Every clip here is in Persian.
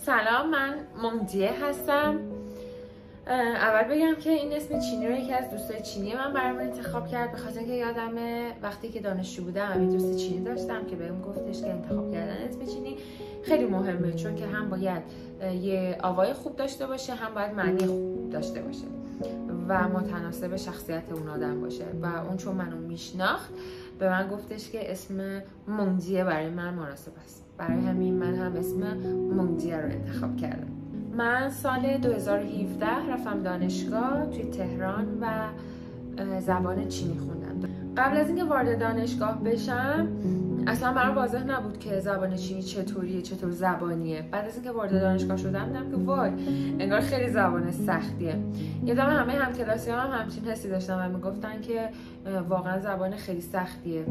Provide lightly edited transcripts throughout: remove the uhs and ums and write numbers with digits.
سلام، من مونگجیه هستم. اول بگم که این اسم چینی رو یکی از دوستای چینی من برام انتخاب کرد، به خاطر اینکه یادمه وقتی که دانشجو بودم یه دوست چینی داشتم که بهم گفتش که انتخاب کردن اسم چینی خیلی مهمه، چون که هم باید یه آوای خوب داشته باشه، هم باید معنی خوب داشته باشه و متناسب شخصیت اون آدم باشه. و اون چون منو میشناخت به من گفتش که اسم مونگجیه برای من مناسب است. برای همین من هم اسم مونگجیه رو انتخاب کردم. من سال 2017 رفتم دانشگاه توی تهران و زبان چینی خوندم. قبل از اینکه وارد دانشگاه بشم اصلا برام واضح نبود که زبان چینی چطوریه، چطور زبانیه. بعد از اینکه وارد دانشگاه شدم دیدم که وای، انگار خیلی زبان سختیه. یادم همه همکلاسی‌هام هم همچین حسی داشتن و میگفتن که واقعا زبان خیلی سختیه،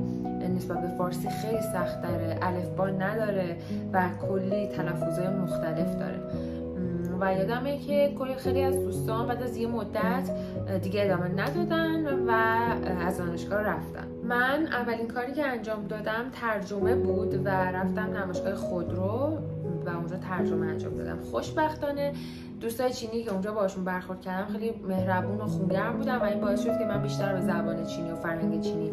نسبت به فارسی خیلی سخت داره، الفبا نداره و کلی تلفظهای مختلف داره. و یادمه که خیلی از دوستان بعد از یه مدت دیگه ادامه ندادن و از دانشگاه رفتن. من اولین کاری که انجام دادم ترجمه بود و رفتم نمایشگاه خودرو و اونجا ترجمه انجام دادم. خوشبختانه دوستای چینی که اونجا باشون برخورد کردم خیلی مهربون و خونگرم بودن و این باعث شد که من بیشتر به زبان چینی و فرهنگ چینی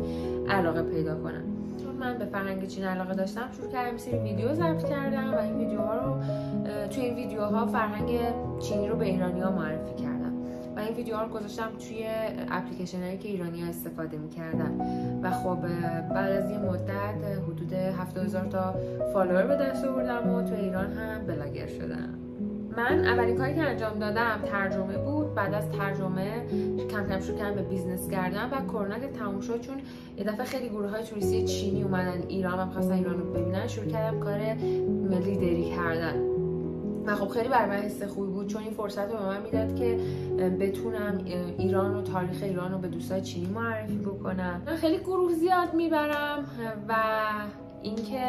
علاقه پیدا کنم. چون من به فرهنگ چینی علاقه داشتم شروع کردم سری ویدیو ضبط کردم و این ویدیوها رو توی این ویدیوها فرهنگ چینی رو به ایرانی‌ها معرفی کردم و این ویدیوها رو گذاشتم توی اپلیکیشنایی که ایرانی‌ها استفاده می‌کردن و خب بعد از یه مدت حدود 70,000 تا فالوور به دست آوردم و توی ایران هم بلاگر شدم. من اولین کاری که انجام دادم ترجمه بود. بعد از ترجمه کم کم شروع کردم به بیزنس کردن و کرونا که تموم شد، چون یه دفعه خیلی گروه‌های توریستی چینی اومدن ایران و می‌خواستن ایران رو ببینن، شروع کردم کار لیدری کردن و خب خیلی برای من حس خوبی بود، چون این فرصت رو به من میداد که بتونم ایران و تاریخ ایران رو به دوستای چینی معرفی بکنم. من خیلی گروه زیاد میبرم و اینکه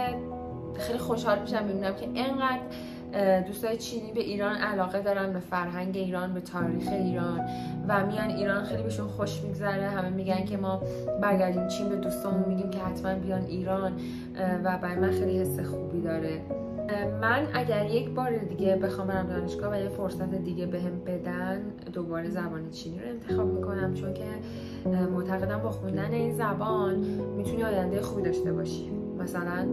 خیلی خوشحال میشم ببینم که اینقدر دوستای چینی به ایران علاقه دارن، به فرهنگ ایران، به تاریخ ایران و میان ایران. خیلی بهشون خوش میگذره. همه میگن که ما برگردیم چین به دوستامون میگیم که حتما بیان ایران و برای من خیلی حس خوبی داره. من اگر یک بار دیگه بخوام برم دانشگاه و یه فرصت دیگه بهم بدن، دوباره زبان چینی رو انتخاب میکنم، چون که معتقدم با خوندن این زبان میتونی آینده خوبی داشته باشی. مثلا